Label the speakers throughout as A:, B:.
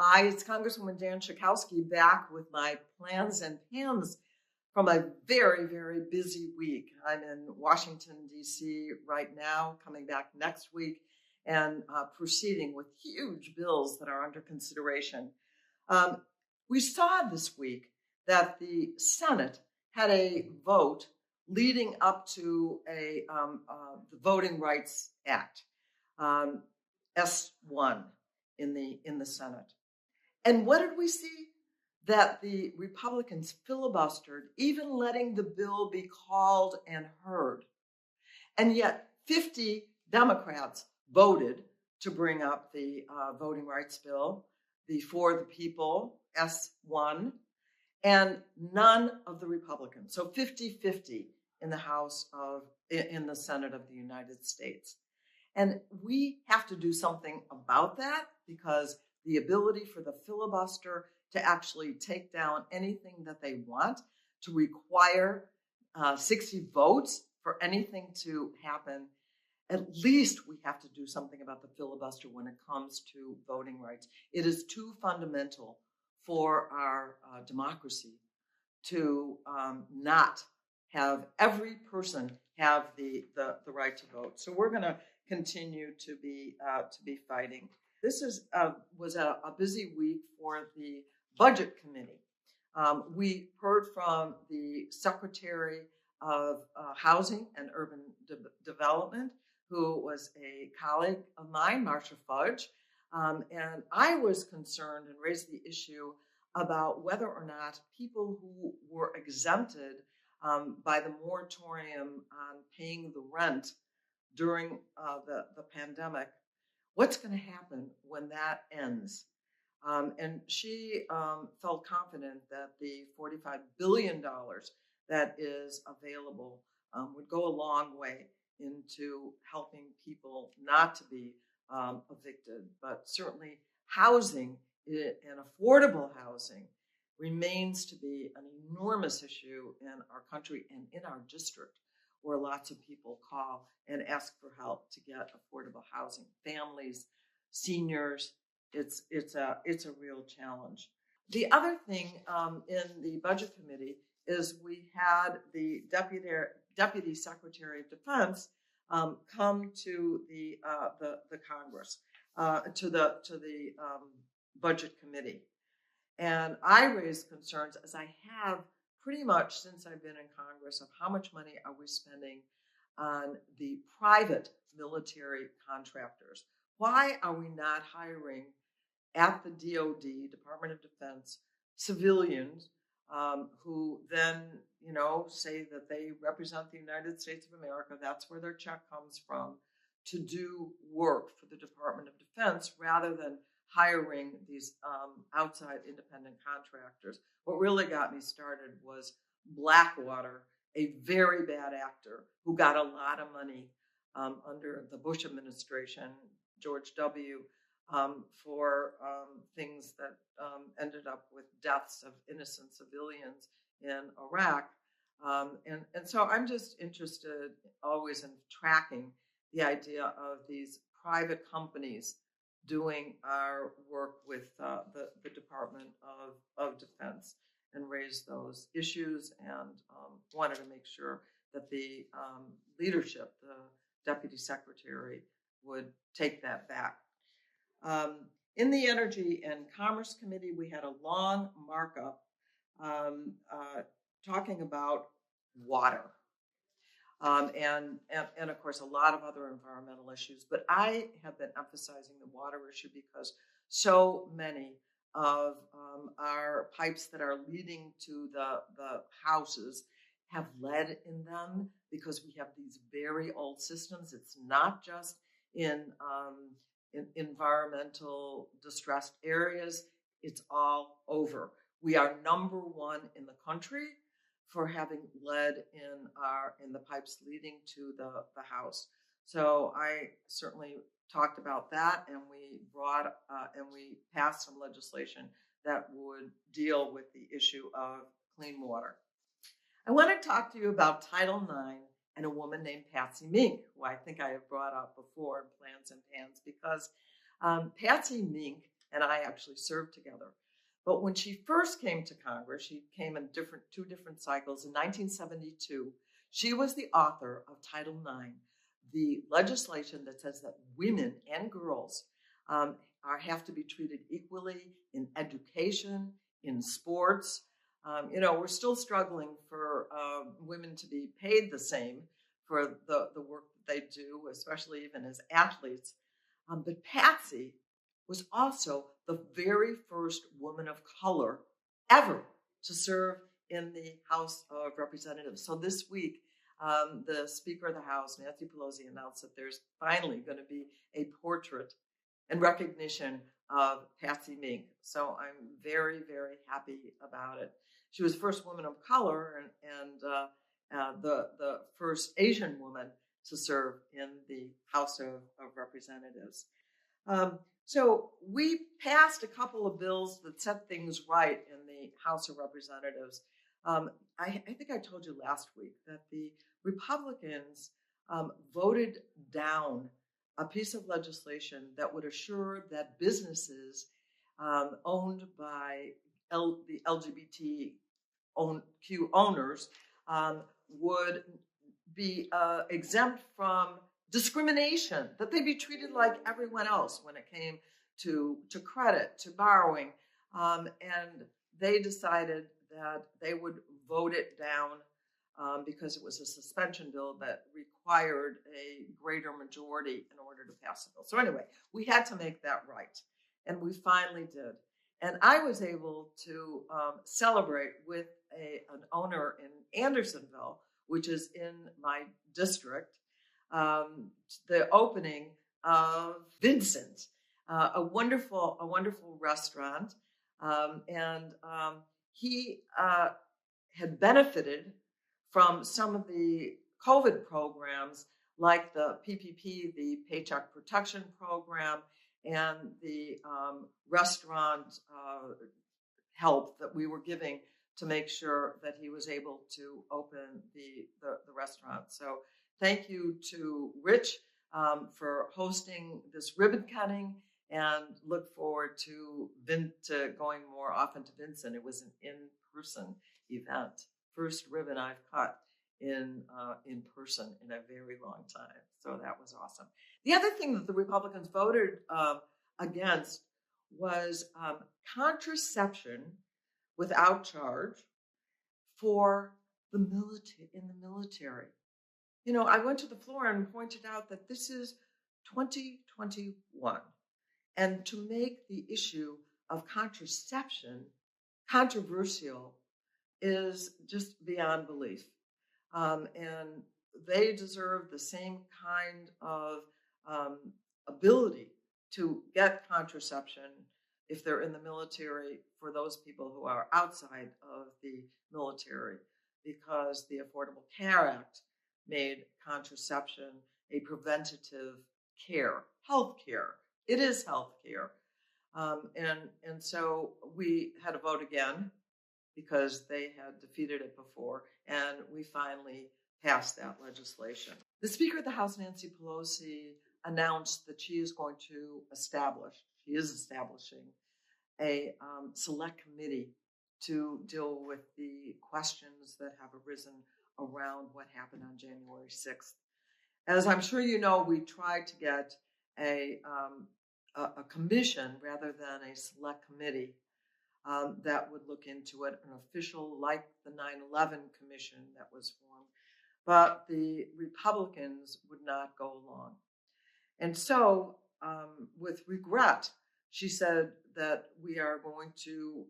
A: Hi, it's Congresswoman Dan Schakowsky back with my plans and pans from a very, very busy week. I'm in Washington, D.C. right now, coming back next week, and proceeding with huge bills that are under consideration. We saw this week that the Senate had a vote leading up to the Voting Rights Act, S1 in the Senate. And what did we see? That the Republicans filibustered, even letting the bill be called and heard. And yet 50 Democrats voted to bring up the voting rights bill, the For the People, S1, and none of the Republicans. So 50-50 in in the Senate of the United States. And we have to do something about that, because the ability for the filibuster to actually take down anything that they want, to require 60 votes for anything to happen, at least we have to do something about the filibuster when it comes to voting rights. It is too fundamental for our democracy to not have every person have the right to vote. So we're going to continue to be fighting. This was a busy week for the Budget Committee. We heard from the Secretary of Housing and Urban Development, who was a colleague of mine, Marcia Fudge, and I was concerned and raised the issue about whether or not people who were exempted by the moratorium on paying the rent during the pandemic, what's going to happen when that ends? And she felt confident that the $45 billion that is available would go a long way into helping people not to be evicted. But certainly housing and affordable housing remains to be an enormous issue in our country and in our district, where lots of people call and ask for help to get affordable housing. Families, seniors, it's a real challenge. The other thing in the Budget Committee is we had the Deputy Secretary of Defense come to the Congress, to the Budget Committee, and I raised concerns, as I have pretty much since I've been in Congress, of how much money are we spending on the private military contractors? Why are we not hiring at the DoD, Department of Defense, civilians who then, say that they represent the United States of America, that's where their check comes from, to do work for the Department of Defense, rather than hiring these outside independent contractors? What really got me started was Blackwater, a very bad actor who got a lot of money under the Bush administration, George W., for things that ended up with deaths of innocent civilians in Iraq. And so I'm just interested always in tracking the idea of these private companies doing our work with the Department of Defense, and raise those issues, and wanted to make sure that the leadership, the Deputy Secretary, would take that back. In the Energy and Commerce Committee, we had a long markup talking about water. And of course, a lot of other environmental issues. But I have been emphasizing the water issue because so many of our pipes that are leading to the houses have lead in them, because we have these very old systems. It's not just in environmental distressed areas. It's all over. We are number one in the country for having lead in the pipes leading to the house. So I certainly talked about that, and we passed some legislation that would deal with the issue of clean water. I want to talk to you about Title IX and a woman named Patsy Mink, who I think I have brought up before in Plans and Pans, because Patsy Mink and I actually served together. But when she first came to Congress, she came in two different cycles. In 1972, she was the author of Title IX, the legislation that says that women and girls have to be treated equally in education, in sports. We're still struggling for women to be paid the same for the work that they do, especially even as athletes. But Patsy was also the very first woman of color ever to serve in the House of Representatives. So this week, the Speaker of the House, Nancy Pelosi, announced that there's finally going to be a portrait in recognition of Patsy Mink. So I'm very, very happy about it. She was the first woman of color and the first Asian woman to serve in the House of Representatives. So we passed a couple of bills that set things right in the House of Representatives. I think I told you last week that the Republicans voted down a piece of legislation that would assure that businesses owned by the LGBTQ owners would be exempt from discrimination, that they'd be treated like everyone else when it came to credit, to borrowing. And they decided that they would vote it down because it was a suspension bill that required a greater majority in order to pass the bill. So anyway, we had to make that right, and we finally did. And I was able to celebrate with an owner in Andersonville, which is in my district, the opening of Vincent, a wonderful restaurant, and he had benefited from some of the COVID programs like the PPP, the Paycheck Protection Program, and the restaurant help that we were giving to make sure that he was able to open the restaurant. So thank you to Rich for hosting this ribbon cutting, and look forward to going more often to Vincent. It was an in-person event. First ribbon I've cut in person in a very long time. So that was awesome. The other thing that the Republicans voted against was contraception without charge for the military. I went to the floor and pointed out that this is 2021, and to make the issue of contraception controversial is just beyond belief. And they deserve the same kind of ability to get contraception if they're in the military for those people who are outside of the military, because the Affordable Care Act made contraception a preventative care, health care. It is health care. And so we had to vote again because they had defeated it before, and we finally passed that legislation. The Speaker of the House, Nancy Pelosi, announced that she is establishing a select committee to deal with the questions that have arisen around what happened on January 6th. As I'm sure you know, we tried to get a commission rather than a select committee that would look into it, an official like the 9/11 commission that was formed. But the Republicans would not go along. And so, with regret, she said that we are going to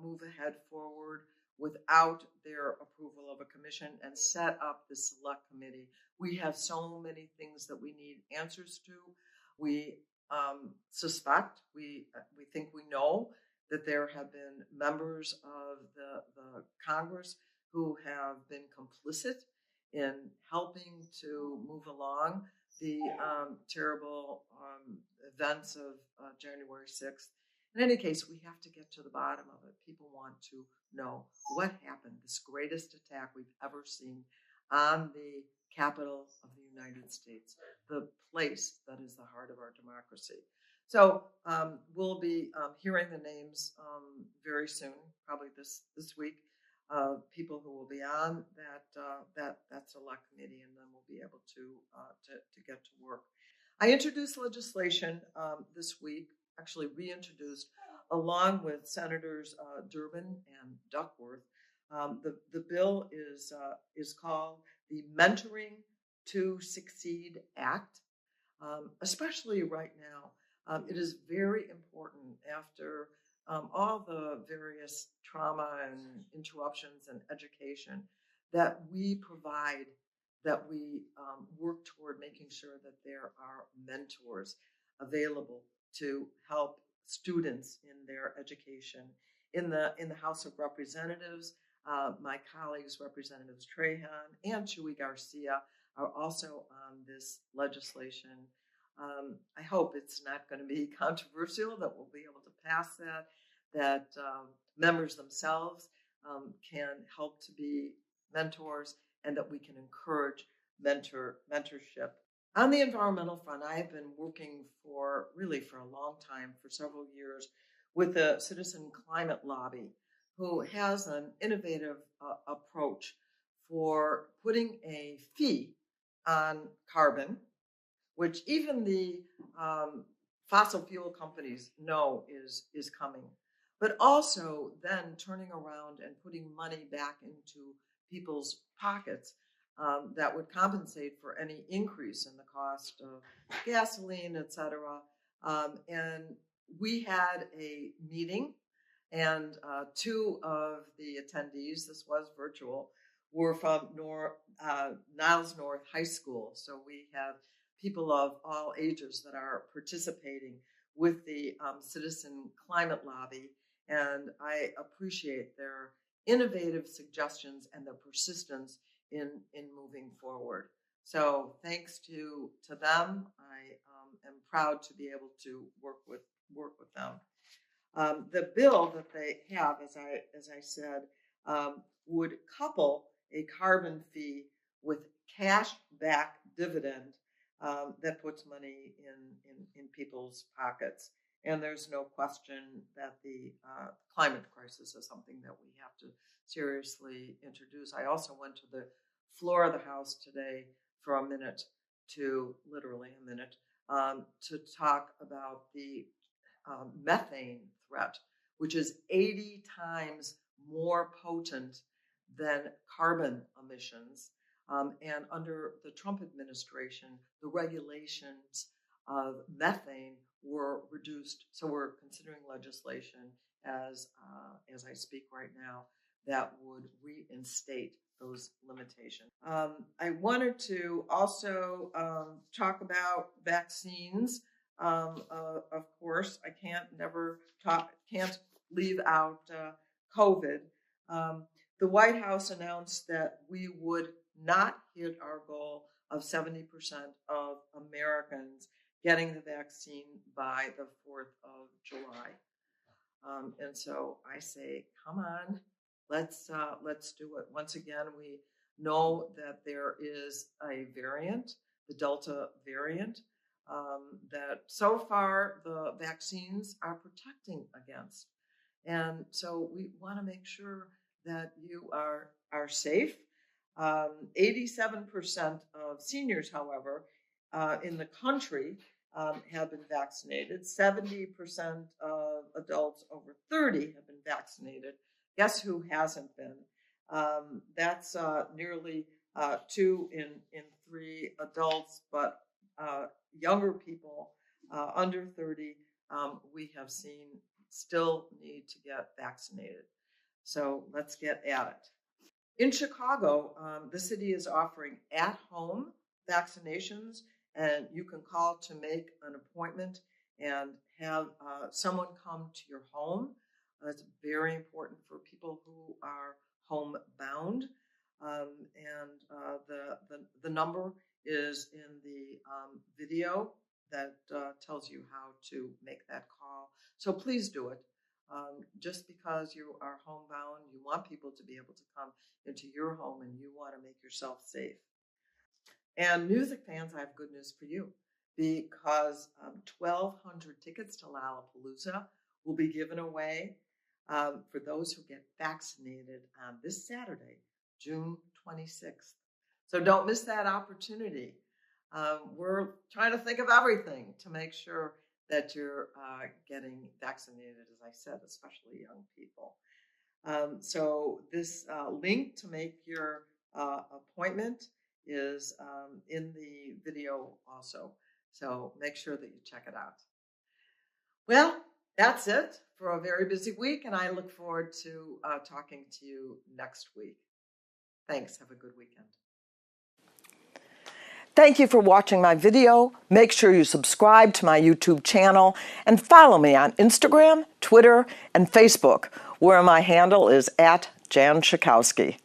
A: move ahead forward without their approval of a commission and set up the select committee. We have so many things that we need answers to. We suspect, we think we know that there have been members of the Congress who have been complicit in helping to move along the terrible events of January 6th. In any case, we have to get to the bottom of it. People want to know what happened, this greatest attack we've ever seen on the Capitol of the United States, the place that is the heart of our democracy. So we'll be hearing the names very soon, probably this week, people who will be on that select committee, and then we'll be able to get to work. I introduced legislation this week, actually reintroduced, along with Senators Durbin and Duckworth. The bill is called the Mentoring to Succeed Act. Especially right now, it is very important after all the various trauma and interruptions in education that we provide, that we work toward making sure that there are mentors available to help students in their education. In the House of Representatives, my colleagues, Representatives Trahan and Chuy Garcia, are also on this legislation. I hope it's not going to be controversial, that we'll be able to pass that members themselves can help to be mentors, and that we can encourage mentorship. On the environmental front, I've been working for a long time, for several years, with the Citizen Climate Lobby, who has an innovative approach for putting a fee on carbon, which even the fossil fuel companies know is coming, but also then turning around and putting money back into people's pockets that would compensate for any increase in the cost of gasoline, et cetera. And we had a meeting, and two of the attendees, this was virtual, were from Niles North High School. So we have people of all ages that are participating with the Citizen Climate Lobby, and I appreciate their innovative suggestions and their persistence in moving forward. So thanks to them. I am proud to be able to work with them. The bill that they have, as I said, would couple a carbon fee with cash back dividend that puts money in people's pockets. And there's no question that the climate crisis is something that we have to seriously introduce. I also went to the floor of the House today for literally a minute, to talk about the methane threat, which is 80 times more potent than carbon emissions. And under the Trump administration, the regulations of methane were reduced. So we're considering legislation as I speak right now that would reinstate those limitations. I wanted to also talk about vaccines. Of course, I can't leave out COVID. The White House announced that we would not hit our goal of 70% of Americans getting the vaccine by the 4th of July. And so I say, come on, let's do it. Once again, we know that there is a variant, the Delta variant, that so far the vaccines are protecting against. And so we want to make sure that you are safe. 87% of seniors, however, in the country have been vaccinated. 70% of adults over 30 have been vaccinated. Guess who hasn't been? That's nearly 2 in 3 adults, but younger people under 30, we have seen still need to get vaccinated. So let's get at it. In Chicago, the city is offering at-home vaccinations, and you can call to make an appointment and have someone come to your home. That's very important for people who are homebound. The number is in the video that tells you how to make that call. So please do it. Just because you are homebound, you want people to be able to come into your home, and you want to make yourself safe. And music fans, I have good news for you. because 1,200 tickets to Lollapalooza will be given away for those who get vaccinated on this Saturday, June 26th. So don't miss that opportunity. We're trying to think of everything to make sure that you're getting vaccinated, as I said, especially young people. So this link to make your appointment is in the video also. So make sure that you check it out. Well, that's it for a very busy week, and I look forward to talking to you next week. Thanks. Have a good weekend. Thank you for watching my video. Make sure you subscribe to my YouTube channel and follow me on Instagram, Twitter, and Facebook, where my handle is @Jan Schakowsky.